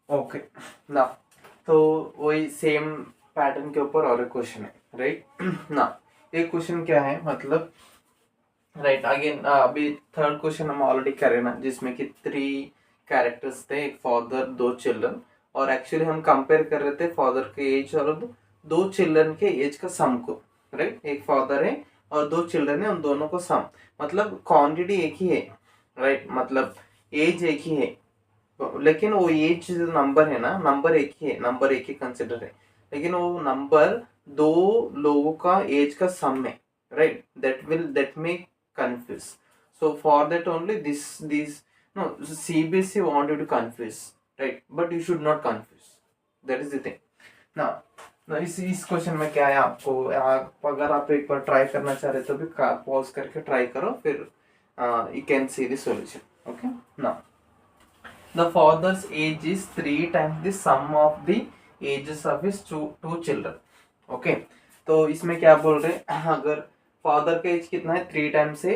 Okay ना, तो वही सेम पैटर्न के ऊपर और एक क्वेश्चन है, राइट ना। एक क्वेश्चन क्या है मतलब, राइट अगेन अभी थर्ड क्वेश्चन हम ऑलरेडी करे ना, जिसमें कि 3 कैरेक्टर्स थे, एक फादर 2 चिल्ड्रन, और एक्चुअली हम कंपेयर कर रहे थे फादर के एज और 2 चिल्ड्रन के एज का सम को, राइट। एक फादर है और 2 चिल्ड्रन है, उन दोनों को सम, मतलब क्वांटिटी एक ही है, राइट, मतलब एज एक ही है, लेकिन वो एज नंबर है ना, नंबर एक ही है, नंबर एक ही कंसिडर है, लेकिन वो नंबर 2 लोगों का एज का सम है, right. That may confuse. So for that only these no, CBSE wanted to confuse, right, but you should not confuse. That is the thing. now इस क्वेश्चन में क्या है, आपको अगर आप एक बार ट्राई करना चाह रहे तो भी पॉज करके ट्राई करो, फिर you can see the solution. Okay, now the father's age is 3 times the sum of the ages of his two children. Okay, तो इसमें क्या बोल रहे हैं, अगर फादर का एज कितना है 3 टाइम्स से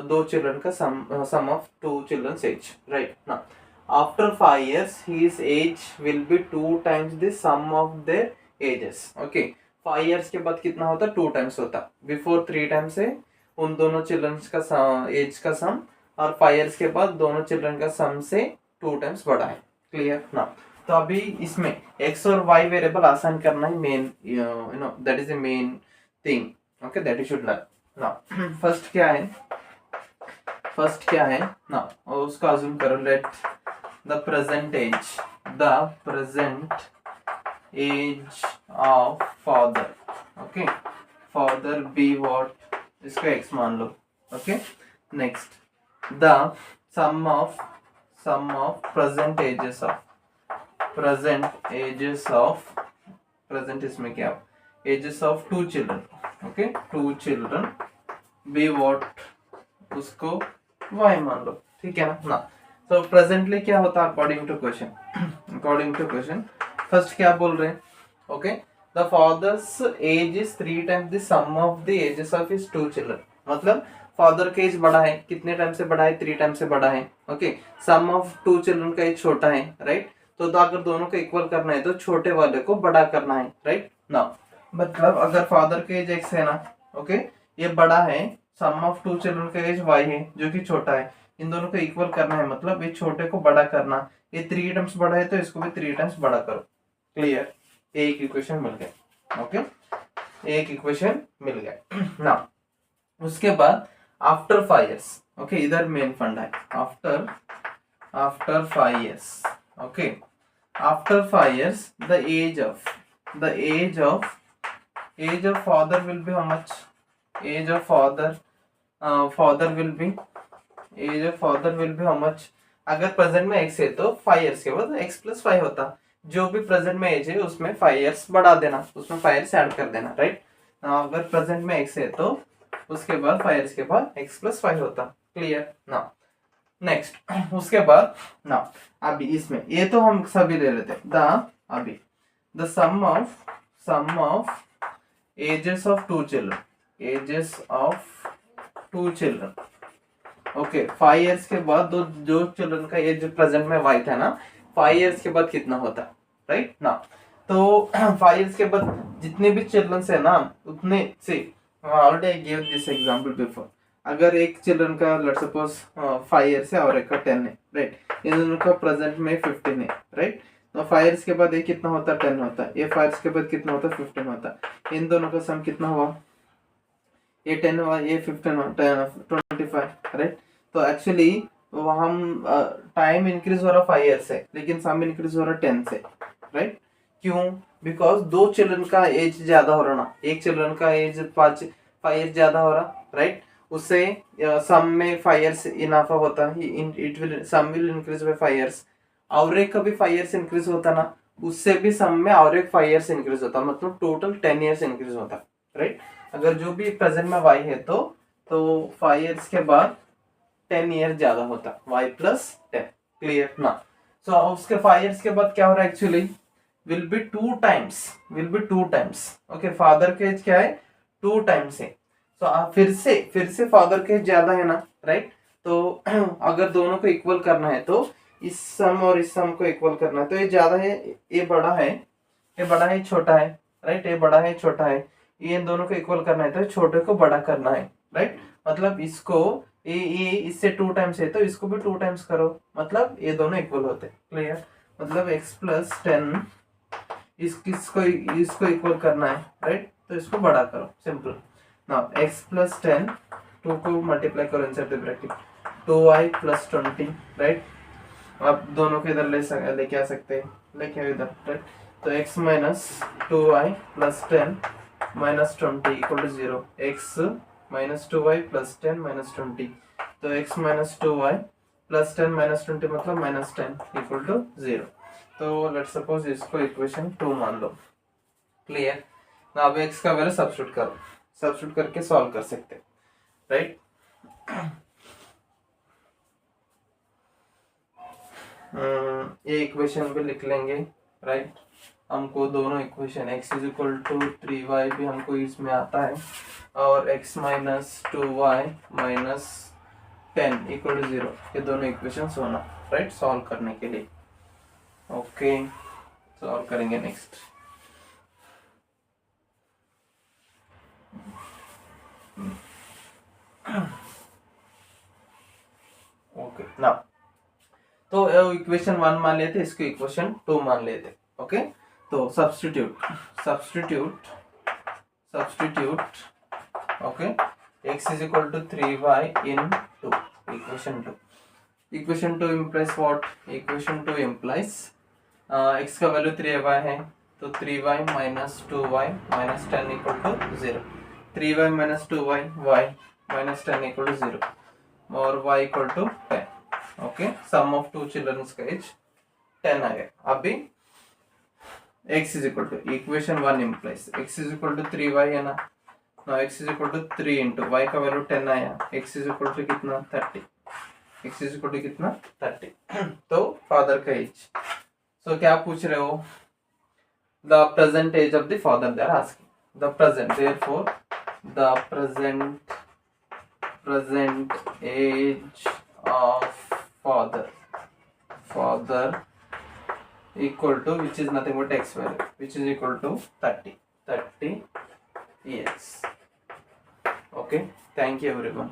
2 चिल्ड्रन का सम ऑफ 2 चिल्ड्रन एज, राइट ना। After 5 years his age will be 2 times the sum of their ages. Okay, 5 years के बाद कितना होता, 2 टाइम्स होता, बिफोर 3 टाइम्स है उन दोनों चिल्ड्रन का एज का सम, और 5 years के बाद दोनों चिल्ड्रन का सम से 2 टाइम्स बड़ा है, क्लियर ना। तो अभी इसमें x और y वेरिएबल आसान करना ही main, you know that is the main thing, okay, that you should learn now. First क्या है ना, और उसका अज्यूम करो, let the present age of father, okay, father be what, इसका x मान लो, okay. Next the sum of present ages of present इसमें क्या, ages of 2 children, okay, 2 children be what, उसको y मान लो, ठीक है ना। तो प्रेजेंटली क्या होता है अकॉर्डिंग टू क्वेश्चन, फर्स्ट क्या बोल रहे हैं, okay, the father's age is 3 times the sum of the ages of his 2 children, मतलब फादर का एज बड़ा है, कितने टाइम से बड़ा है, 3 टाइम से बड़ा है, ओके। सम ऑफ 2 चिल्ड्रन का एज छोटा है, राइट। तो अगर दोनों को इक्वल करना है तो छोटे वाले को बड़ा करना है, राइट ना। मतलब अगर फादर का एज x है ना, ओके, ये बड़ा है, सम ऑफ 2 चिल्ड्रन का एज y है जो कि छोटा है, इन दोनों को इक्वल करना है, मतलब ये छोटे को बड़ा करना, ये 3 टाइम्स बड़ा है तो इसको भी 3 टाइम्स बड़ा करो, क्लियर, एक इक्वेशन मिल गया, ओके, एक इक्वेशन मिल गया ना। उसके बाद आफ्टर 5 years, ओके, इधर मेन फंडा है, after 5 years, okay, after 5 years the age of father will be how much, age of father will be how much, अगर प्रेजेंट में x है तो 5 years के बाद x प्लस 5 होता, जो भी प्रेजेंट में एज है उसमें 5 years बढ़ा देना, उसमें 5 years ऐड कर देना, राइट। अगर प्रेजेंट में x है तो उसके बाद 5 years के बाद x प्लस 5 होता, क्लियर ना। नेक्स्ट उसके बाद ना, अभी इसमें ये तो हम सभी ले लेते हैं, अभी the sum of ages of 2 children, okay, 5 years के बाद जो चिल्ड्रन का एज प्रेजेंट में y था ना, 5 years के बाद कितना होता, राइट ना। तो 5 years के बाद जितने भी चिल्ड्रन है ना, उतने से, already I give this example before, अगर एक चिल्ड्रन का लेट्स सपोज 5 years है और एक का 10 है, राइट, इन दोनों का प्रेजेंट में 15 है, राइट। तो 5 years के बाद ये कितना होता है, 10 होता है, ये 5 years के बाद कितना होता है, 15 होता है, इन दोनों का सम कितना हुआ, ये 10 हुआ, ये 15 हुआ, 25, राइट। तो एक्चुअली हम टाइम इंक्रीज हो रहा 5 years से, लेकिन सम इंक्रीज हो रहा 10 से, राइट। क्यों, बिकॉज 2 चिल्ड्रन का एज ज्यादा हो रहा ना, एक चिल्ड्रन का एज 5 years ज्यादा हो रहा, राइट, उससे सम में 5 years इनाफा होता है, it will sum will increase by 5 years, और एक कभी 5 years इंक्रीज होता ना, उससे भी सम में और एक 5 years इंक्रीज होता, मतलब टोटल 10 years इंक्रीज होता, राइट। अगर जो भी प्रेजेंट में y है तो 5 years के बाद 10 years ज्यादा होता, y प्लस 10, क्लियर ना। सो उसके 5 years के बाद क्या हो रहा है, actually will be 2 times, okay, father का एज क्या है, 2 times है, तो फिर से फादर का एज ज्यादा है ना, राइट। तो अगर दोनों को इक्वल करना है तो इस सम और इस सम को इक्वल करना है, तो ये ज्यादा है, ये बड़ा है, ये बड़ा है, छोटा है, राइट, ये बड़ा है, छोटा है, ये इन दोनों को इक्वल करना है, तो छोटे को बड़ा करना है, राइट। मतलब इसको ये इससे 2 टाइम्स है, तो इसको भी 2 टाइम्स करो, मतलब ये दोनों इक्वल होते हैं, क्लियर। मतलब x प्लस 10 इसको इक्वल करना है, राइट, तो इसको बड़ा करो, सिंपल। नाउ x प्लस 10, 2 को मल्टीप्लाई करो inside the bracket, 2y plus 20, right. आप दोनों को इधर लेके आ सकते हैं, लेके आओ इधर, राइट। तो x minus 2y plus 10 minus 20 equal to 0, x minus 2y plus 10 minus 20, तो x minus 2y plus 10 minus 20 मतलब माइनस 10 इक्वल टू 0। तो लेट्स सपोज इसको इक्वेशन 2 मान लो, क्लियर ना। अब x का वैल्यू सब्स्टिट्यूट करो, सब्स्टिट्यूट करके सॉल्व कर सकते हैं, राइट। ये इक्वेशन भी लिख लेंगे, राइट। हमको दोनों equation x is equal to 3y भी हमको इसमें आता है, और x minus 2y minus 10 equal to 0, ये दोनों इक्वेशन होना, राइट, सॉल्व करने के लिए। ओके, सॉल्व करेंगे नेक्स्ट। ओके ना, तो इक्वेशन 1 मान लेते, इसको इक्वेशन 2 मान लेते, ओके। तो substitute okay, x is equal to 3y in 2, equation 2 implies what? equation 2 implies x का वैल्यू 3y है, तो 3y minus 2y minus 10 equal to 0, 3y minus 2y y minus 10 equal to 0, और y equal to 10, okay. Sum of 2 childrens का age 10 आ गया। अभी x is equal to, equation 1 implies x is equal to 3y है ना, now x is equal to 3 into y का value 10 आया, x is equal to कितना 30, x is equal to कितना 30। तो फादर का एज, सो क्या पूछ रहे हो? The present age of the father they are asking, the present, therefore the present age of father equal to, which is nothing but x value, which is equal to 30 years. Okay, thank you everyone.